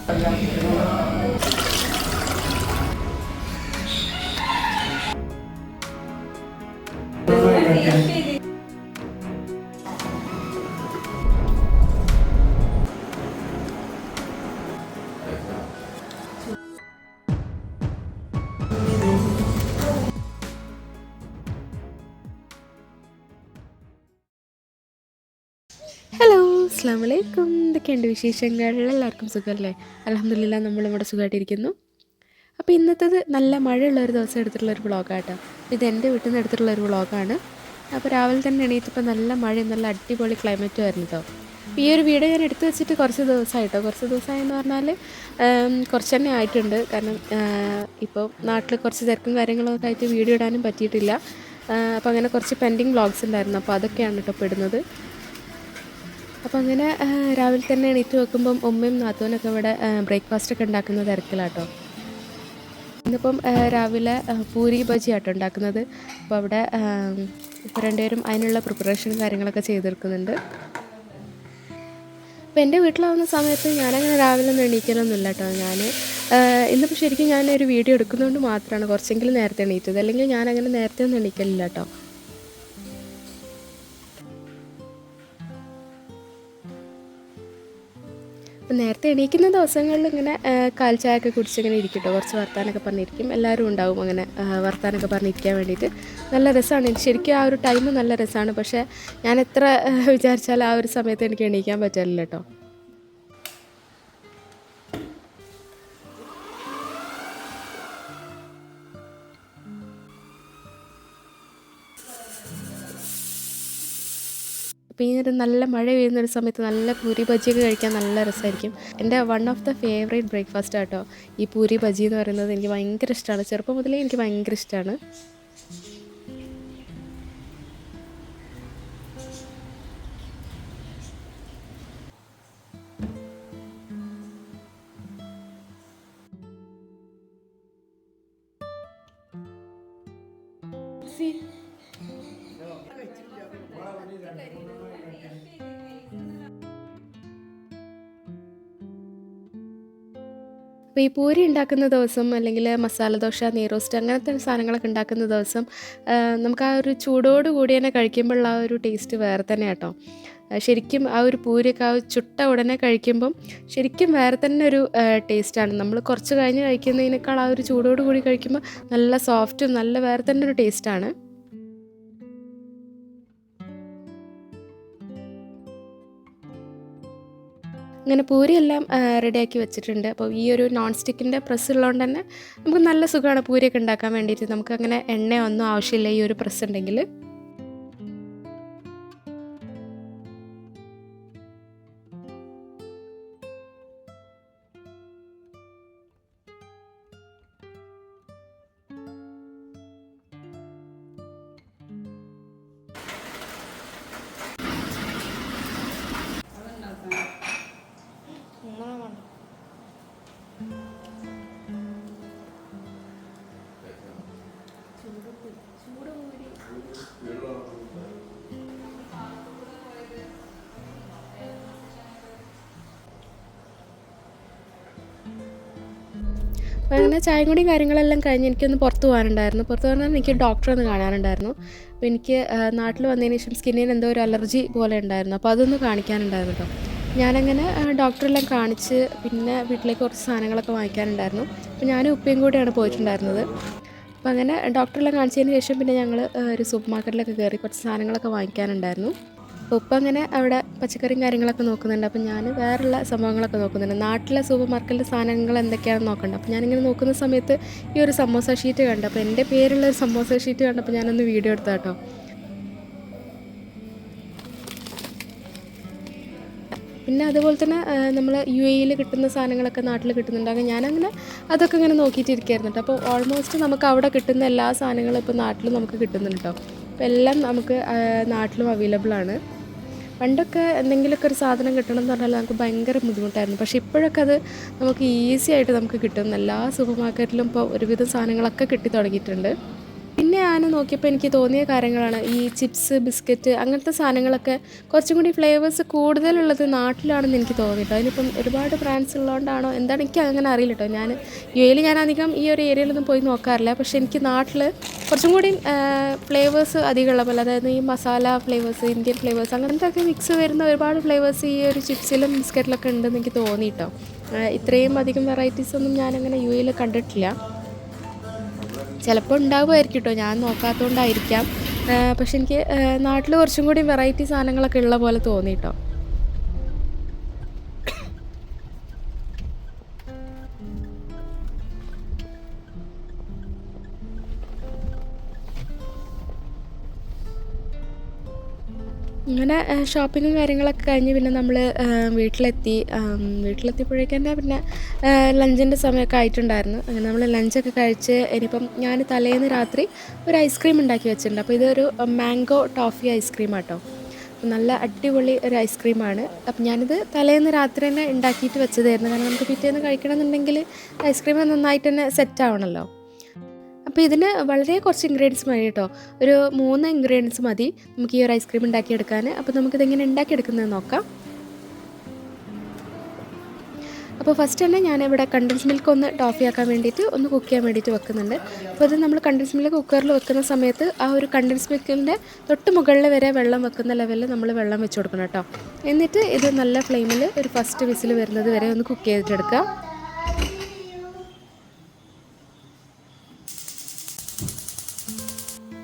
Hello, അസ്സലാമു അലൈക്കും. എന്തൊക്കെയുണ്ട് വിശേഷങ്ങൾ? എല്ലാവർക്കും സുഖമല്ലേ? അൽഹംദുലില്ലാ, നമ്മളിവിടെ സുഖമായിട്ടിരിക്കുന്നു. അപ്പോൾ ഇന്നത്തേത് നല്ല മഴയുള്ളൊരു ദിവസം എടുത്തിട്ടുള്ളൊരു വ്ളോഗാട്ടോ. ഇത് എൻ്റെ വീട്ടിൽ നിന്ന് എടുത്തിട്ടുള്ളൊരു വ്ളോഗാണ്. അപ്പോൾ രാവിലെ തന്നെ എണീറ്റപ്പോൾ നല്ല മഴയും നല്ല അടിപൊളി ക്ലൈമറ്റും ആയിരുന്നു കേട്ടോ. അപ്പോൾ ഈ ഒരു വീഡിയോ ഞാൻ എടുത്തു വെച്ചിട്ട് കുറച്ച് ദിവസമായിട്ടോ. കുറച്ച് ദിവസമായെന്ന് പറഞ്ഞാൽ കുറച്ച് തന്നെ ആയിട്ടുണ്ട്. കാരണം ഇപ്പോൾ നാട്ടിൽ കുറച്ച് തിരക്കും കാര്യങ്ങളൊക്കെ ആയിട്ട് വീഡിയോ ഇടാനും പറ്റിയിട്ടില്ല. അപ്പോൾ അങ്ങനെ കുറച്ച് പെൻഡിങ് വ്ളോഗ്സ് ഉണ്ടായിരുന്നു. അപ്പോൾ അതൊക്കെയാണ് കേട്ടോ പെടുന്നത്. അപ്പോൾ അങ്ങനെ രാവിലെ തന്നെ എണീറ്റ് വെക്കുമ്പം ഉമ്മയും നാത്തൂനൊക്കെ ഇവിടെ ബ്രേക്ക്ഫാസ്റ്റൊക്കെ ഉണ്ടാക്കുന്ന തിരക്കിലാട്ടോ. ഇന്നിപ്പം രാവിലെ പൂരി ബജി ആട്ടോ ഉണ്ടാക്കുന്നത്. അപ്പോൾ അവിടെ ഇപ്പോൾ രണ്ടുപേരും അതിനുള്ള പ്രിപ്പറേഷനും കാര്യങ്ങളൊക്കെ ചെയ്തെടുക്കുന്നുണ്ട്. അപ്പോൾ എൻ്റെ വീട്ടിലാവുന്ന സമയത്ത് ഞാനങ്ങനെ രാവിലെ ഒന്നും എണീക്കലൊന്നുമില്ല കേട്ടോ. ഇന്നിപ്പോൾ ശരിക്കും ഞാനൊരു വീഡിയോ എടുക്കുന്നതുകൊണ്ട് മാത്രമാണ് കുറച്ചെങ്കിലും നേരത്തെ എണീറ്റത്. അല്ലെങ്കിൽ ഞാനങ്ങനെ നേരത്തെ ഒന്നും എണീക്കലില്ല കേട്ടോ. അപ്പം നേരത്തെ എണീക്കുന്ന ദിവസങ്ങളിൽ ഇങ്ങനെ കാൽ ചായയൊക്കെ കുടിച്ചിങ്ങനെ ഇരിക്കും കേട്ടോ. കുറച്ച് വർത്താനൊക്കെ പറഞ്ഞിരിക്കും. എല്ലാവരും ഉണ്ടാവും അങ്ങനെ വർത്താനൊക്കെ പറഞ്ഞിരിക്കാൻ വേണ്ടിയിട്ട്. നല്ല രസമാണ്. എനിക്ക് ശരിക്കും ആ ഒരു ടൈം നല്ല രസമാണ്. പക്ഷേ ഞാൻ എത്ര വിചാരിച്ചാലും ആ ഒരു സമയത്ത് എനിക്ക് എണീക്കാൻ പറ്റില്ല കേട്ടോ. അപ്പോൾ ഈ ഒരു നല്ല മഴ പെയ്യുന്നൊരു സമയത്ത് നല്ല പൂരി ബജിയൊക്കെ കഴിക്കാൻ നല്ല രസമായിരിക്കും. എൻ്റെ one of the favourite breakfast ആട്ടോ ഈ പൂരി ബജി എന്ന് പറയുന്നത്. എനിക്ക് ഭയങ്കര ഇഷ്ടമാണ്. ചെറുപ്പം മുതലേ എനിക്ക് ഭയങ്കര ഇഷ്ടമാണ്. അപ്പോൾ ഈ പൂരി ഉണ്ടാക്കുന്ന ദിവസം അല്ലെങ്കിൽ മസാല ദോശ, നെയ്റോസ്റ്റ് അങ്ങനത്തെ സാധനങ്ങളൊക്കെ ഉണ്ടാക്കുന്ന ദിവസം നമുക്ക് ആ ഒരു ചൂടോട് കൂടി തന്നെ കഴിക്കുമ്പോഴുള്ള ആ ഒരു ടേസ്റ്റ് വേറെ തന്നെ കേട്ടോ. ശരിക്കും ആ ഒരു പൂരിയൊക്കെ ആ ചുട്ട ഉടനെ കഴിക്കുമ്പം ശരിക്കും വേറെ തന്നെ ഒരു ടേസ്റ്റാണ്. നമ്മൾ കുറച്ച് കഴിഞ്ഞ് കഴിക്കുന്നതിനേക്കാൾ ആ ഒരു ചൂടോട് കൂടി കഴിക്കുമ്പോൾ നല്ല സോഫ്റ്റും നല്ല വേറെ തന്നെ ഒരു ടേസ്റ്റാണ്. അങ്ങനെ പൂരിയെല്ലാം റെഡിയാക്കി വെച്ചിട്ടുണ്ട്. അപ്പോൾ ഈ ഒരു നോൺ സ്റ്റിക്കിൻ്റെ പ്രസ് ഉള്ളതുകൊണ്ട് തന്നെ നമുക്ക് നല്ല സുഖമാണ് പൂരിയൊക്കെ ഉണ്ടാക്കാൻ വേണ്ടിയിട്ട്. നമുക്കങ്ങനെ എണ്ണയൊന്നും ആവശ്യമില്ല ഈ ഒരു പ്രസ് ഉണ്ടെങ്കിൽ. അങ്ങനെ ചായ കുടിയും കാര്യങ്ങളെല്ലാം കഴിഞ്ഞ് എനിക്കൊന്ന് പുറത്ത് പോകാനുണ്ടായിരുന്നു. പുറത്ത് പോകാൻ എനിക്ക് ഡോക്ടറെ ഒന്ന് കാണാനുണ്ടായിരുന്നു. അപ്പോൾ എനിക്ക് നാട്ടിൽ വന്നതിന് ശേഷം സ്കിന്നിന് എന്തോ ഒരു അലർജി പോലെ ഉണ്ടായിരുന്നു. അപ്പോൾ അതൊന്ന് കാണിക്കാനുണ്ടായിരുന്നു കേട്ടോ. ഞാനങ്ങനെ ഡോക്ടറെല്ലാം കാണിച്ച് പിന്നെ വീട്ടിലേക്ക് കുറച്ച് സാധനങ്ങളൊക്കെ വാങ്ങിക്കാനുണ്ടായിരുന്നു. അപ്പോൾ ഞാനും ഉപ്പയും കൂടെയാണ് പോയിട്ടുണ്ടായിരുന്നത്. അപ്പോൾ അങ്ങനെ ഡോക്ടറെല്ലാം കാണിച്ചതിന് ശേഷം പിന്നെ ഞങ്ങൾ ഒരു സൂപ്പർ മാർക്കറ്റിലൊക്കെ കയറി കുറച്ച് സാധനങ്ങളൊക്കെ വാങ്ങിക്കാനുണ്ടായിരുന്നു. അപ്പോൾ ഉപ്പ അങ്ങനെ അവിടെ പച്ചക്കറിയും കാര്യങ്ങളൊക്കെ നോക്കുന്നുണ്ട്. അപ്പോൾ ഞാൻ വേറെയുള്ള സംഭവങ്ങളൊക്കെ നോക്കുന്നുണ്ട്. നാട്ടിലെ സൂപ്പർ മാർക്കറ്റിലെ സാധനങ്ങൾ എന്തൊക്കെയാണെന്ന് നോക്കണ്ട. അപ്പോൾ ഞാനിങ്ങനെ നോക്കുന്ന സമയത്ത് ഈ ഒരു സമോസ ഷീറ്റ് കണ്ടു. അപ്പോൾ എൻ്റെ പേരുള്ള ഒരു സമോസ ഷീറ്റ് കണ്ടപ്പോൾ ഞാനൊന്ന് വീഡിയോ എടുത്താൽ കേട്ടോ. പിന്നെ അതുപോലെ തന്നെ നമ്മൾ UAE കിട്ടുന്ന സാധനങ്ങളൊക്കെ നാട്ടിൽ കിട്ടുന്നുണ്ട്. അങ്ങനെ ഞാനങ്ങനെ അതൊക്കെ ഇങ്ങനെ നോക്കിയിട്ടിരിക്കുകയായിരുന്നു കേട്ടോ. അപ്പോൾ ഓൾമോസ്റ്റ് നമുക്ക് അവിടെ കിട്ടുന്ന എല്ലാ സാധനങ്ങളും ഇപ്പോൾ നാട്ടിലും നമുക്ക് കിട്ടുന്നുണ്ട് കേട്ടോ. അപ്പോൾ എല്ലാം നമുക്ക് നാട്ടിലും അവൈലബിൾ ആണ്. പണ്ടൊക്കെ എന്തെങ്കിലുമൊക്കെ ഒരു സാധനം കിട്ടണം എന്ന് പറഞ്ഞാൽ നമുക്ക് ഭയങ്കര ബുദ്ധിമുട്ടായിരുന്നു. പക്ഷേ ഇപ്പോഴൊക്കെ അത് നമുക്ക് ഈസി ആയിട്ട് നമുക്ക് കിട്ടും. എല്ലാ സൂപ്പർ മാർക്കറ്റിലും ഇപ്പോൾ ഒരുവിധം സാധനങ്ങളൊക്കെ കിട്ടി തുടങ്ങിയിട്ടുണ്ട്. പിന്നെ ആ ഞാൻ നോക്കിയപ്പോൾ എനിക്ക് തോന്നിയ കാര്യങ്ങളാണ് ഈ ചിപ്സ്, ബിസ്ക്കറ്റ് അങ്ങനത്തെ സാധനങ്ങളൊക്കെ കുറച്ചും കൂടി ഫ്ലേവേഴ്സ് കൂടുതലുള്ളത് നാട്ടിലാണെന്ന് എനിക്ക് തോന്നിയിട്ടോ. അതിനിപ്പം ഒരുപാട് ബ്രാൻഡ്സ് ഉള്ളതുകൊണ്ടാണോ എന്താണ് എനിക്ക് അങ്ങനെ അറിയില്ല കേട്ടോ. ഞാൻ അധികം ഈ ഒരു ഏരിയയിലൊന്നും പോയി നോക്കാറില്ല. പക്ഷേ എനിക്ക് നാട്ടിൽ കുറച്ചും കൂടി ഫ്ലേവേഴ്സ് അധികമുള്ള പോലെ, അതായത് ഈ മസാല ഫ്ലേവേഴ്സ്, ഇന്ത്യൻ ഫ്ലേവേഴ്സ് അങ്ങനത്തെ ഒക്കെ മിക്സ് വരുന്ന ഒരുപാട് ഫ്ലേവേഴ്സ് ഈ ഒരു ചിപ്സിലും ബിസ്ക്കറ്റിലൊക്കെ ഉണ്ടെന്ന് എനിക്ക് തോന്നിയിട്ടോ. ഇത്രയും അധികം വെറൈറ്റീസ് ഒന്നും ഞാനങ്ങനെ യിൽ കണ്ടിട്ടില്ല. ചിലപ്പോൾ ഉണ്ടാവുമായിരിക്കും കേട്ടോ, ഞാൻ നോക്കാത്തതുകൊണ്ടായിരിക്കാം. പക്ഷെ എനിക്ക് നാട്ടിൽ കുറച്ചും കൂടി വെറൈറ്റി സാധനങ്ങളൊക്കെ ഉള്ള പോലെ തോന്നിയിട്ടോ. അങ്ങനെ ഷോപ്പിങ്ങും കാര്യങ്ങളൊക്കെ കഴിഞ്ഞ് പിന്നെ നമ്മൾ വീട്ടിലെത്തിയപ്പോഴേക്കും തന്നെ പിന്നെ ലഞ്ചിൻ്റെ സമയമൊക്കെ ആയിട്ടുണ്ടായിരുന്നു. അങ്ങനെ നമ്മൾ ലഞ്ചൊക്കെ കഴിച്ച് ഇനിയിപ്പം ഞാൻ തലേന്ന് രാത്രി ഒരു ഐസ്ക്രീം ഉണ്ടാക്കി വെച്ചിട്ടുണ്ട്. അപ്പോൾ ഇതൊരു മാംഗോ ടോഫി ഐസ്ക്രീമാട്ടോ. നല്ല അടിപൊളി ഒരു ഐസ്ക്രീമാണ്. അപ്പം ഞാനിത് തലേന്ന് രാത്രി തന്നെ ഉണ്ടാക്കിയിട്ട് വെച്ചതായിരുന്നു. കാരണം നമുക്ക് പിറ്റേന്ന് കഴിക്കണമെന്നുണ്ടെങ്കിൽ ഐസ്ക്രീം നന്നായിട്ട് തന്നെ സെറ്റ് ആവണമല്ലോ. അപ്പോൾ ഇതിന് വളരെ കുറച്ച് ഇൻഗ്രീഡിയൻസ് മതി കേട്ടോ. ഒരു 3 ഇൻഗ്രീഡിയൻസ് മതി നമുക്ക് ഈ ഒരു ഐസ്ക്രീം ഉണ്ടാക്കിയെടുക്കാൻ. അപ്പോൾ നമുക്കിതെങ്ങനെ ഉണ്ടാക്കിയെടുക്കുന്നത് നോക്കാം. അപ്പോൾ ഫസ്റ്റ് തന്നെ ഞാനിവിടെ കണ്ടൻസ് മിൽക്ക് ഒന്ന് ടോഫി ആക്കാൻ വേണ്ടിയിട്ട് ഒന്ന് കുക്ക് ചെയ്യാൻ വേണ്ടിയിട്ട് വെക്കുന്നുണ്ട്. അപ്പോൾ ഇത് നമ്മൾ കണ്ടൻസ് മിൽക്ക് കുക്കറിൽ വെക്കുന്ന സമയത്ത് ആ ഒരു കണ്ടൻസ് മിൽക്കിൻ്റെ തൊട്ട് മുകളിൽ വരെ വെള്ളം വെക്കുന്ന ലെവലിൽ നമ്മൾ വെള്ളം വെച്ച് കൊടുക്കണം കേട്ടോ. എന്നിട്ട് ഇത് നല്ല ഫ്ലെയിമിൽ ഒരു ഫസ്റ്റ് വിസിൽ വരുന്നത് വരെ ഒന്ന് കുക്ക് ചെയ്തിട്ടെടുക്കുക.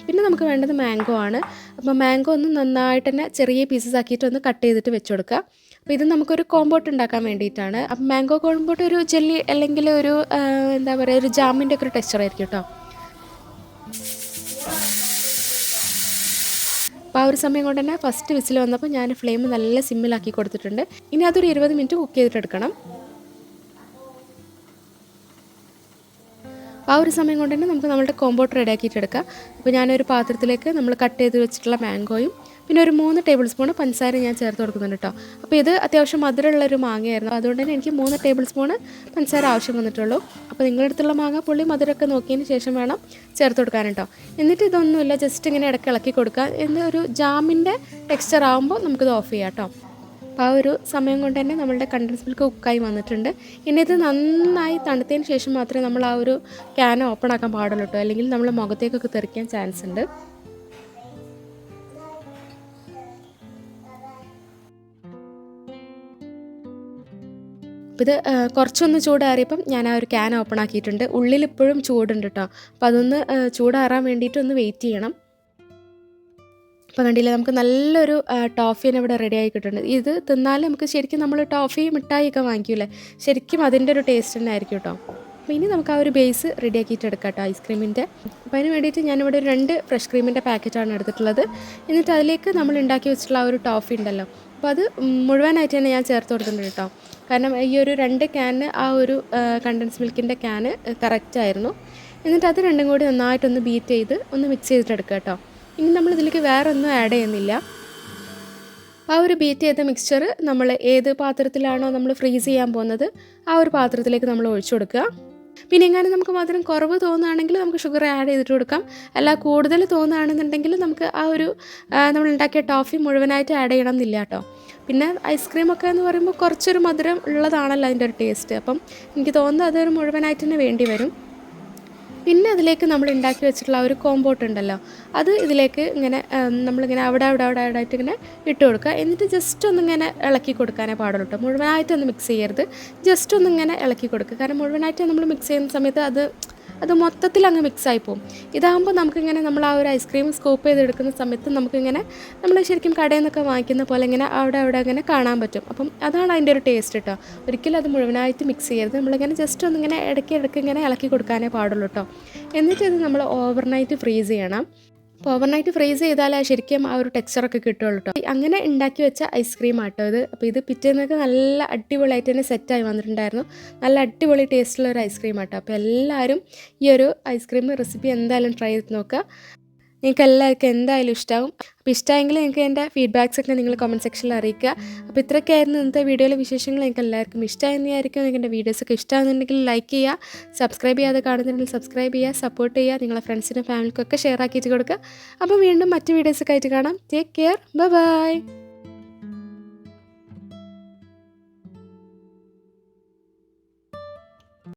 പിന്നെ നമുക്ക് വേണ്ടത് മാംഗോ ആണ്. അപ്പോൾ മാംഗോ ഒന്ന് നന്നായിട്ട് തന്നെ ചെറിയ പീസസ് ആക്കിയിട്ട് ഒന്ന് കട്ട് ചെയ്തിട്ട് വെച്ച് കൊടുക്കുക. അപ്പോൾ ഇത് നമുക്കൊരു കോമ്പോട്ട് ഉണ്ടാക്കാൻ വേണ്ടിയിട്ടാണ്. അപ്പം മാംഗോ കോമ്പോട്ട് ഒരു ജെല്ലി അല്ലെങ്കിൽ ഒരു എന്താ പറയുക, ഒരു ജാമിൻ്റെ ഒക്കെ ഒരു ടെക്സ്ചർ ആയിരിക്കും കേട്ടോ. അപ്പോൾ ആ ഒരു സമയം കൊണ്ട് തന്നെ ഫസ്റ്റ് വിസിൽ വന്നപ്പോൾ ഞാൻ ഫ്ലെയിം നല്ല സിമ്മിലാക്കി കൊടുത്തിട്ടുണ്ട്. ഇനി അതൊരു 20 മിനിറ്റ് കുക്ക് ചെയ്തിട്ടെടുക്കണം. ആ ഒരു സമയം കൊണ്ട് തന്നെ നമുക്ക് നമ്മുടെ കോമ്പോട്ട് റെഡിയാക്കിയിട്ടെടുക്കാം. അപ്പോൾ ഞാനൊരു പാത്രത്തിലേക്ക് നമ്മൾ കട്ട് ചെയ്ത് വെച്ചിട്ടുള്ള മാംഗോയും പിന്നെ ഒരു 3 ടേബിൾ സ്പൂൺ പഞ്ചസാര ഞാൻ ചേർത്ത് കൊടുക്കുന്നുണ്ട് കേട്ടോ. അപ്പോൾ ഇത് അത്യാവശ്യം മധുരമുള്ളൊരു മാങ്ങയായിരുന്നു. അതുകൊണ്ട് തന്നെ എനിക്ക് 3 ടേബിൾ സ്പൂൺ പഞ്ചസാര ആവശ്യം വന്നിട്ടുള്ളൂ. അപ്പോൾ നിങ്ങളുടെ അടുത്തുള്ള മാങ്ങ പുള്ളി മധുരമൊക്കെ നോക്കിയതിന് ശേഷം വേണം ചേർത്ത് കൊടുക്കാൻ കേട്ടോ. എന്നിട്ട് ഇതൊന്നുമില്ല, ജസ്റ്റ് ഇങ്ങനെ ഇടയ്ക്ക് ഇളക്കി കൊടുക്കുക. എന്നിട്ട് ഒരു ജാമിൻ്റെ ടെക്സ്ചർ ആകുമ്പോൾ നമുക്കിത് ഓഫ് ചെയ്യാം കേട്ടോ. അപ്പോൾ ആ ഒരു സമയം കൊണ്ട് തന്നെ നമ്മളുടെ കണ്ടൻസ് മിൽക്ക് കുക്കായി വന്നിട്ടുണ്ട്. ഇനി ഇത് നന്നായി തണുത്തതിന് ശേഷം മാത്രമേ നമ്മൾ ആ ഒരു ക്യാൻ ഓപ്പൺ ആക്കാൻ പാടുള്ളൂ കേട്ടോ, അല്ലെങ്കിൽ നമ്മൾ മുഖത്തേക്കൊക്കെ തെറിക്കാൻ ചാൻസ് ഉണ്ട്. അപ്പോൾ ഇത് കുറച്ചൊന്ന് ചൂടാറിയപ്പം ഞാൻ ആ ഒരു ക്യാൻ ഓപ്പൺ ആക്കിയിട്ടുണ്ട്. ഉള്ളിൽ ഇപ്പോഴും ചൂടുണ്ട് കേട്ടോ. അപ്പോൾ അതൊന്ന് ചൂടാറാൻ വേണ്ടിയിട്ട് ഒന്ന് വെയിറ്റ് ചെയ്യണം. അപ്പോൾ കണ്ടില്ലേ, നമുക്ക് നല്ലൊരു ടോഫിനെ ഇവിടെ റെഡി ആയി കിട്ടുന്നുണ്ട്. ഇത് തിന്നാൽ നമുക്ക് ശരിക്കും നമ്മൾ ടോഫി മിഠായിയൊക്കെ വാങ്ങിക്കൂലേ, ശരിക്കും അതിൻ്റെ ഒരു ടേസ്റ്റ് തന്നെ ആയിരിക്കും കേട്ടോ. അപ്പോൾ ഇനി നമുക്ക് ആ ഒരു ബേസ് റെഡിയാക്കിയിട്ട് എടുക്കാം കേട്ടോ ഐസ്ക്രീമിൻ്റെ. അപ്പോൾ അതിന് വേണ്ടിയിട്ട് ഞാനിവിടെ 2 ഫ്രഷ് ക്രീമിൻ്റെ പാക്കറ്റാണ് എടുത്തിട്ടുള്ളത്. എന്നിട്ട് അതിലേക്ക് നമ്മൾ ഉണ്ടാക്കി വെച്ചിട്ടുള്ള ആ ഒരു ടോഫി ഉണ്ടല്ലോ, അപ്പോൾ അത് മുഴുവനായിട്ട് തന്നെ ഞാൻ ചേർത്ത് കൊടുക്കുന്നുണ്ട് കേട്ടോ. കാരണം ഈ ഒരു 2 ക്യാന് ആ ഒരു കണ്ടൻസ് മിൽക്കിൻ്റെ ക്യാന് കറക്റ്റായിരുന്നു. എന്നിട്ട് അത് രണ്ടും കൂടി നന്നായിട്ടൊന്ന് ബീറ്റ് ചെയ്ത് ഒന്ന് മിക്സ് ചെയ്തിട്ടെടുക്കുക കേട്ടോ. ഇനി നമ്മളിതിലേക്ക് വേറെ ഒന്നും ആഡ് ചെയ്യുന്നില്ല. ആ ഒരു ബീറ്റ് ചെയ്ത മിക്സ്ചർ നമ്മൾ ഏത് പാത്രത്തിലാണോ നമ്മൾ ഫ്രീസ് ചെയ്യാൻ പോകുന്നത് ആ ഒരു പാത്രത്തിലേക്ക് നമ്മൾ ഒഴിച്ചു കൊടുക്കുക. പിന്നെ എങ്ങനെ നമുക്ക് മധുരം കുറവ് തോന്നുകയാണെങ്കിൽ നമുക്ക് ഷുഗർ ആഡ് ചെയ്തിട്ട് കൊടുക്കാം. അല്ല കൂടുതൽ തോന്നുകയാണെന്നുണ്ടെങ്കിൽ നമുക്ക് ആ ഒരു നമ്മൾ ഉണ്ടാക്കിയ ടോഫി മുഴുവനായിട്ട് ആഡ് ചെയ്യണം എന്നില്ല കേട്ടോ. പിന്നെ ഐസ്ക്രീമൊക്കെ എന്ന് പറയുമ്പോൾ കുറച്ചൊരു മധുരം ഉള്ളതാണല്ലോ അതിൻ്റെ ഒരു ടേസ്റ്റ്. അപ്പം എനിക്ക് തോന്നുന്നത് അതൊരു മുഴുവനായിട്ട് തന്നെ വേണ്ടി വരും. പിന്നെ അതിലേക്ക് നമ്മൾ ഉണ്ടാക്കി വെച്ചിട്ടുള്ള ആ ഒരു കോമ്പോട്ട് ഉണ്ടല്ലോ, അത് ഇതിലേക്ക് ഇങ്ങനെ നമ്മളിങ്ങനെ അവിടെ ആയിട്ട് ഇങ്ങനെ ഇട്ട് കൊടുക്കുക. എന്നിട്ട് ജസ്റ്റ് ഒന്നിങ്ങനെ ഇളക്കി കൊടുക്കാനേ പാടുള്ളൂ കേട്ടോ. മുഴുവനായിട്ടൊന്ന് മിക്സ് ചെയ്യരുത്, ജസ്റ്റ് ഒന്നിങ്ങനെ ഇളക്കി കൊടുക്കുക. കാരണം മുഴുവനായിട്ട് നമ്മൾ മിക്സ് ചെയ്യുന്ന സമയത്ത് അത് മൊത്തത്തിൽ അങ്ങ് മിക്സായി പോകും. ഇതാകുമ്പോൾ നമുക്കിങ്ങനെ നമ്മൾ ആ ഒരു ഐസ്ക്രീം സ്കൂപ്പ് ചെയ്തെടുക്കുന്ന സമയത്ത് നമുക്കിങ്ങനെ നമ്മൾ ശരിക്കും കടയിൽ നിന്നൊക്കെ വാങ്ങിക്കുന്ന പോലെ ഇങ്ങനെ അവിടെ ഇങ്ങനെ കാണാൻ പറ്റും. അപ്പം അതാണ് അതിൻ്റെ ഒരു ടേസ്റ്റ് കേട്ടോ. ഒരിക്കലും അത് മുഴുവനായിട്ട് മിക്സ് ചെയ്യരുത്, നമ്മളിങ്ങനെ ജസ്റ്റ് ഒന്നിങ്ങനെ ഇടയ്ക്ക് ഇങ്ങനെ ഇളക്കി കൊടുക്കാനേ പാടുള്ളൂ കേട്ടോ. എന്നിട്ട് ഇത് നമ്മൾ ഓവർനൈറ്റ് ഫ്രീസ് ചെയ്യണം. അപ്പോൾ ഓവർനൈറ്റ് ഫ്രീസ് ചെയ്താൽ ശരിക്കും ആ ഒരു ടെക്സ്ചറൊക്കെ കിട്ടുള്ളൂ കേട്ടോ. അങ്ങനെ ഉണ്ടാക്കി വെച്ച ഐസ്ക്രീം ആട്ടോ ഇത്. അപ്പോൾ ഇത് പിറ്റേന്നൊക്കെ നല്ല അടിപൊളിയായിട്ട് തന്നെ സെറ്റായി വന്നിട്ടുണ്ടായിരുന്നു. നല്ല അടിപൊളി ടേസ്റ്റുള്ള ഒരു ഐസ്ക്രീം ആട്ടോ. അപ്പോൾ എല്ലാവരും ഈ ഒരു ഐസ്ക്രീം റെസിപ്പി എന്തായാലും ട്രൈ ചെയ്ത് നോക്കുക. നിങ്ങൾക്ക് എല്ലാവർക്കും എന്തായാലും ഇഷ്ടമാവും. അപ്പോൾ ഇഷ്ടമായെങ്കിൽ നിങ്ങൾക്ക് എൻ്റെ ഫീഡ്ബാക്സൊക്കെ നിങ്ങൾ കമൻറ്റ് സെക്ഷനിൽ അറിയിക്കുക. അപ്പോൾ ഇത്രയൊക്കെയായിരുന്നു ഇന്നത്തെ വീഡിയോയിലെ വിശേഷങ്ങൾ. നിങ്ങൾക്ക് എല്ലാവർക്കും ഇഷ്ടമായെന്നായിരിക്കും. നിങ്ങൾക്ക് എൻ്റെ വീഡിയോസൊക്കെ ഇഷ്ടമാകുന്നുണ്ടെങ്കിൽ ലൈക്ക് ചെയ്യുക, സബ്സ്ക്രൈബ് ചെയ്യാതെ കാണുന്നുണ്ടെങ്കിൽ സബ്സ്ക്രൈബ് ചെയ്യുക, സപ്പോർട്ട് ചെയ്യുക, നിങ്ങളെ ഫ്രണ്ട്സിനും ഫാമിലിക്കൊക്കെ ഷെയർ ആക്കിയിട്ട് കൊടുക്കുക. അപ്പോൾ വീണ്ടും മറ്റ് വീഡിയോസൊക്കെ ആയിട്ട് കാണാം. Take care, by.